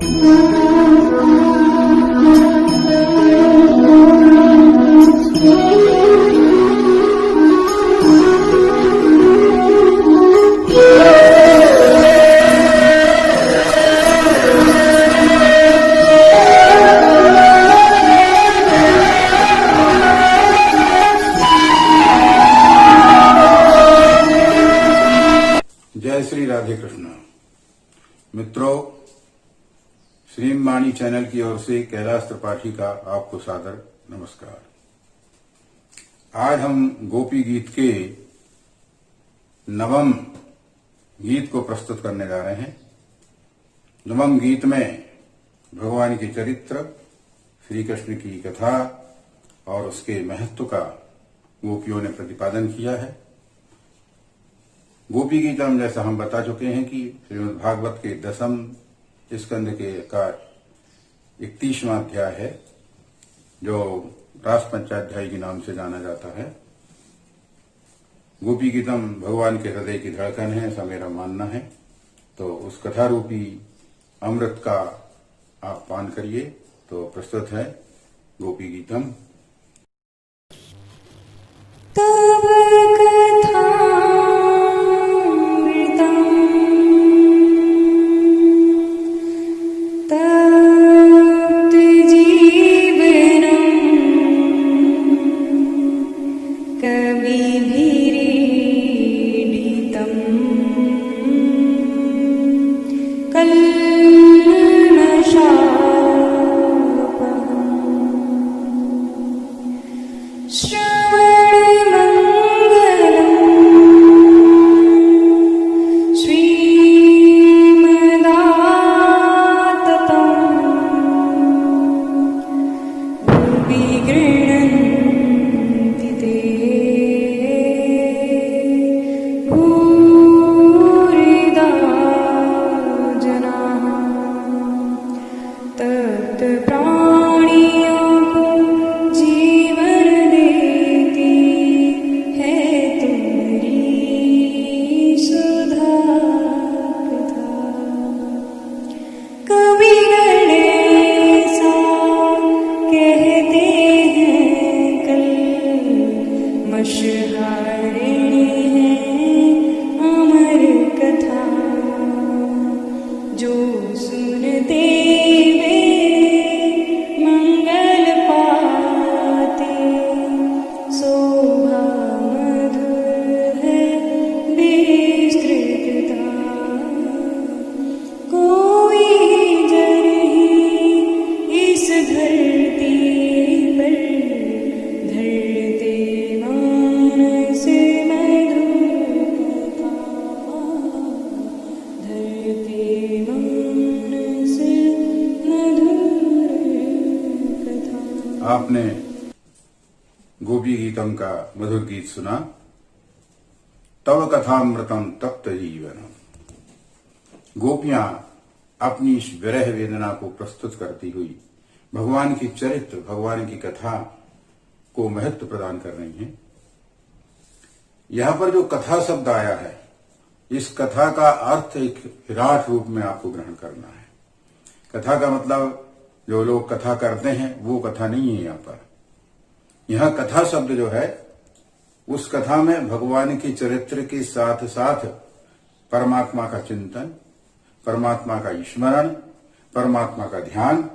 जय श्री राधे कृष्ण। मित्रों, श्रीमवाणी चैनल की ओर से कैलाश त्रिपाठी का आपको सादर नमस्कार। आज हम गोपी गीत के नवम गीत को प्रस्तुत करने जा रहे हैं। नवम गीत में भगवान के चरित्र, श्री कृष्ण की कथा और उसके महत्व का गोपियों ने प्रतिपादन किया है। गोपी गीतम जैसा हम बता चुके हैं कि श्रीमद् भागवत के 10वें स्कंद के का 31वां अध्याय है, जो रास पंचाध्याय के नाम से जाना जाता है। गोपी गीतम भगवान के हृदय की धड़कन है, ऐसा मेरा मानना है। तो उस कथा रूपी अमृत का आप पान करिए। तो प्रस्तुत है गोपी गीतम। आपने गोपी गीतम का मधुर गीत सुना। तव कथामृतम तप्त जीवनम। गोपियां अपनी इस विरह वेदना को प्रस्तुत करती हुई भगवान की चरित्र, भगवान की कथा को महत्व प्रदान कर रही हैं। यहां पर जो कथा शब्द आया है, इस कथा का अर्थ एक विराट रूप में आपको ग्रहण करना है। कथा का मतलब जो लोग कथा करते हैं वो कथा नहीं है। यहां कथा शब्द जो है, उस कथा में भगवान के चरित्र के साथ साथ परमात्मा का चिंतन, परमात्मा का स्मरण, परमात्मा का ध्यान,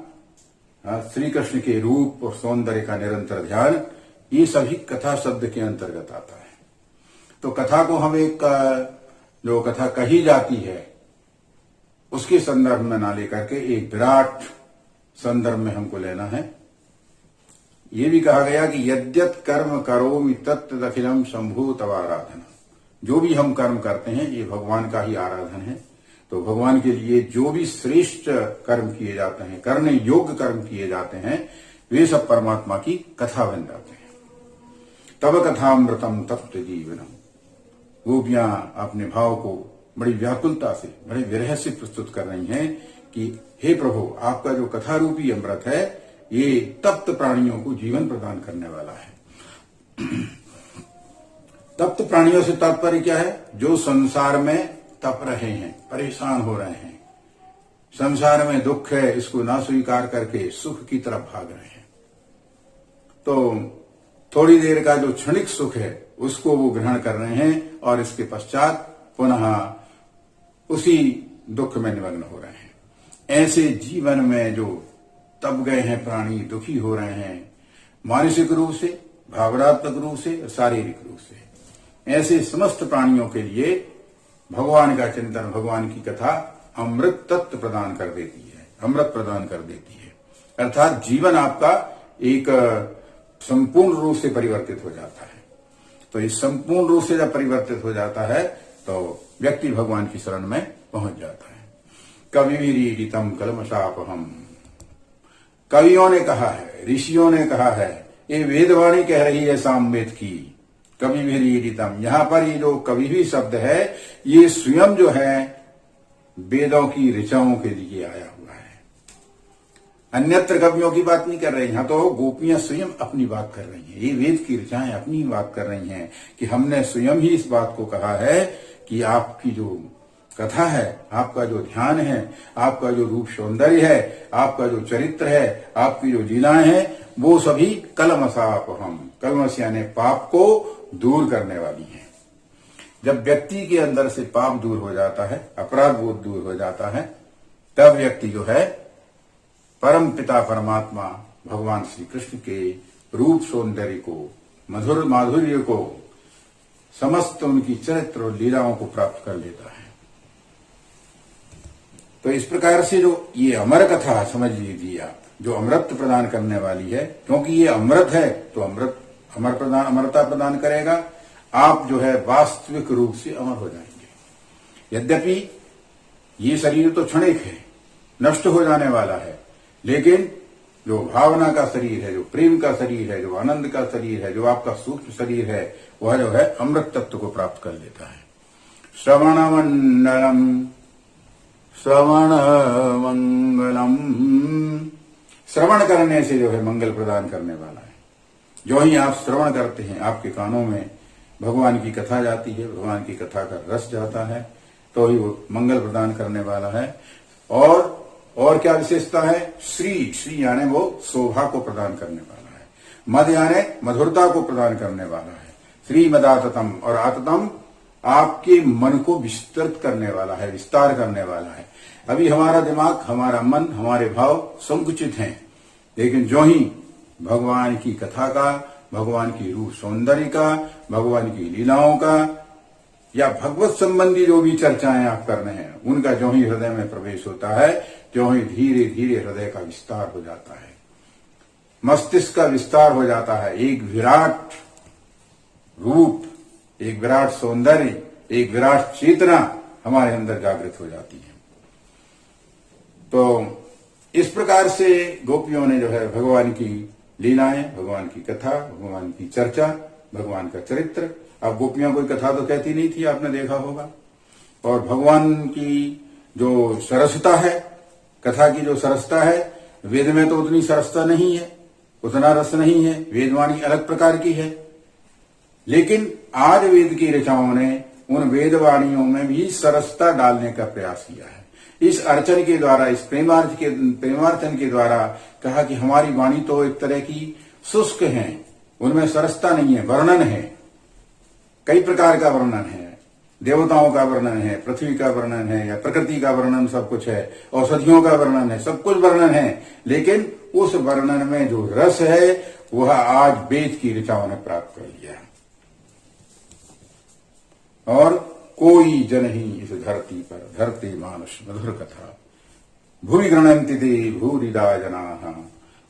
श्री कृष्ण के रूप और सौंदर्य का निरंतर ध्यान, ये सभी कथा शब्द के अंतर्गत आता है। तो कथा को हम एक जो कथा कही जाती है उसके संदर्भ में ना लेकर के एक विराट संदर्भ में हमको लेना है। ये भी कहा गया कि यद्यत कर्म करोमि तत्तदखिलम शंभु तव आराधना। जो भी हम कर्म करते हैं ये भगवान का ही आराधन है। तो भगवान के लिए जो भी श्रेष्ठ कर्म किए जाते हैं, करने योग्य कर्म किए जाते हैं, वे सब परमात्मा की कथा बन जाते हैं। तब कथामृतम तप्त जीवनम। गोपियां अपने भाव को बड़ी व्याकुलता से, बड़े विरह से प्रस्तुत कर रही हैं कि हे प्रभु, आपका जो कथा रूपी अमृत है ये तप्त प्राणियों को जीवन प्रदान करने वाला है। तप्त प्राणियों से तात्पर्य क्या है? जो संसार में तप रहे हैं, परेशान हो रहे हैं, संसार में दुख है, इसको ना स्वीकार करके सुख की तरफ भाग रहे हैं। तो थोड़ी देर का जो क्षणिक सुख है उसको वो ग्रहण कर रहे हैं और इसके पश्चात पुनः उसी दुख में निमग्न हो रहे हैं। ऐसे जीवन में जो तब गए हैं प्राणी, दुखी हो रहे हैं मानसिक रूप से, भावनात्मक रूप से, शारीरिक रूप से, ऐसे समस्त प्राणियों के लिए भगवान का चिंतन, भगवान की कथा अमृत तत्व प्रदान कर देती है, अमृत प्रदान कर देती है। अर्थात जीवन आपका एक संपूर्ण रूप से परिवर्तित हो जाता है। तो इस संपूर्ण रूप से जब परिवर्तित हो जाता है तो व्यक्ति भगवान की शरण में पहुंच जाता है। कविभिरीडितम कलमशापहम, कवियों ने कहा है, ऋषियों ने कहा है, ये वेदवाणी कह रही है सामवेद की। कविभिरीडितम, यहां पर ये जो कवि भी शब्द है ये स्वयं जो है वेदों की ऋचाओं के लिए आया हुआ है। अन्यत्र कवियों की बात नहीं कर रहे हैं, यहां तो गोपियां स्वयं अपनी बात कर रही हैं। ये वेद की ऋचाएं अपनी बात कर रही हैं कि हमने स्वयं ही इस बात को कहा है कि आपकी जो कथा है, आपका जो ध्यान है, आपका जो रूप सौंदर्य है, आपका जो चरित्र है, आपकी जो लीलाएं हैं, वो सभी कलमशापहम, कलमश यानी पाप को दूर करने वाली हैं। जब व्यक्ति के अंदर से पाप दूर हो जाता है, अपराध बोध दूर हो जाता है, तब व्यक्ति जो है परम पिता परमात्मा भगवान श्री कृष्ण के रूप सौंदर्य को, मधुर माधुर्य को, समस्त उनकी चरित्र और लीलाओं को प्राप्त कर लेता है। तो इस प्रकार से जो ये अमर कथा समझ लीजिए आप, जो अमृत प्रदान करने वाली है, क्योंकि ये अमृत है तो अमरता प्रदान करेगा। आप जो है वास्तविक रूप से अमर हो जाएंगे। यद्यपि ये शरीर तो क्षणिक है, नष्ट हो जाने वाला है, लेकिन जो भावना का शरीर है, जो प्रेम का शरीर है, जो आनंद का शरीर है, जो आपका सूक्ष्म शरीर है, वह जो है अमृत तत्व को प्राप्त कर लेता है। श्रवण मंडलम, श्रवण मंगलम, श्रवण करने से जो है मंगल प्रदान करने वाला है। जो ही आप श्रवण करते हैं, आपके कानों में भगवान की कथा जाती है, भगवान की कथा का रस जाता है, तो ही वो मंगल प्रदान करने वाला है। और क्या विशेषता है? श्री, श्री यानी वो शोभा को प्रदान करने वाला है। मद यानी मधुरता को प्रदान करने वाला है। श्री मदाततम, और आततम आपके मन को विस्तृत करने वाला है, विस्तार करने वाला है। अभी हमारा दिमाग, हमारा मन, हमारे भाव संकुचित हैं, लेकिन जो ही भगवान की कथा का, भगवान की रूप सौंदर्य का, भगवान की लीलाओं का या भगवत संबंधी जो भी चर्चाएं आप कर रहे हैं, उनका जो ही हृदय में प्रवेश होता है, त्यों ही धीरे धीरे हृदय का विस्तार हो जाता है, मस्तिष्क का विस्तार हो जाता है। एक विराट रूप, एक विराट सौंदर्य, एक विराट चेतना हमारे अंदर जागृत हो जाती है। तो इस प्रकार से गोपियों ने जो है भगवान की लीलाएं, भगवान की कथा, भगवान की चर्चा, भगवान का चरित्र, अब गोपियां कोई कथा तो कहती नहीं थी, आपने देखा होगा। और भगवान की जो सरसता है, कथा की जो सरसता है, वेद में तो उतनी सरसता नहीं है, उतना रस नहीं है, वेदवाणी अलग प्रकार की है। लेकिन आज वेद की ऋचाओं ने उन वेदवाणियों में भी सरसता डालने का प्रयास किया है। इस अर्चन के द्वारा, इस प्रेमार्चन के द्वारा कहा कि हमारी वाणी तो एक तरह की शुष्क है, उनमें सरसता नहीं है, वर्णन है, कई प्रकार का वर्णन है, देवताओं का वर्णन है, पृथ्वी का वर्णन है, या प्रकृति का वर्णन, सब कुछ है, औषधियों का वर्णन है, सब कुछ वर्णन है। लेकिन उस वर्णन में जो रस है वह आज वेद की ऋचाओं ने प्राप्त कर लिया है। और कोई जन ही इस धरती पर धरती मानुष मधुर कथा भूमि गृणंति ते भूरिदा जनाः,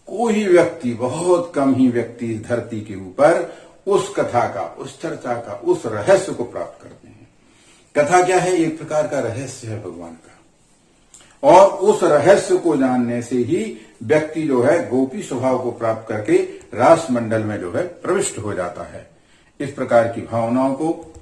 कोई व्यक्ति, बहुत कम ही व्यक्ति इस धरती के ऊपर उस कथा का, उस चर्चा का, उस रहस्य को प्राप्त करते हैं। कथा क्या है? एक प्रकार का रहस्य है भगवान का, और उस रहस्य को जानने से ही व्यक्ति जो है गोपी स्वभाव को प्राप्त करके रास मंडल में जो है प्रविष्ट हो जाता है। इस प्रकार की भावनाओं को,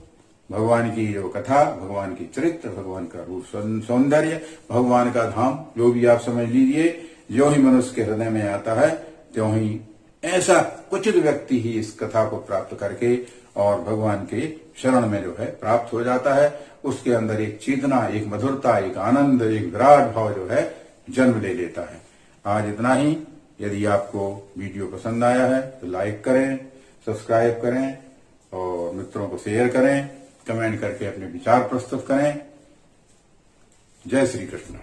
भगवान की जो कथा, भगवान की चरित्र, भगवान का रूप सौंदर्य, भगवान का धाम, जो भी आप समझ लीजिए, जो ही मनुष्य के हृदय में आता है, त्यों ही ऐसा कुचित व्यक्ति ही इस कथा को प्राप्त करके और भगवान के शरण में जो है प्राप्त हो जाता है। उसके अंदर एक चेतना, एक मधुरता, एक आनंद, एक विराट भाव जो है जन्म ले लेता है। आज इतना ही। यदि आपको वीडियो पसंद आया है तो लाइक करें, सब्सक्राइब करें और मित्रों को शेयर करें, कमेंट करके अपने विचार प्रस्तुत करें। जय श्री कृष्ण।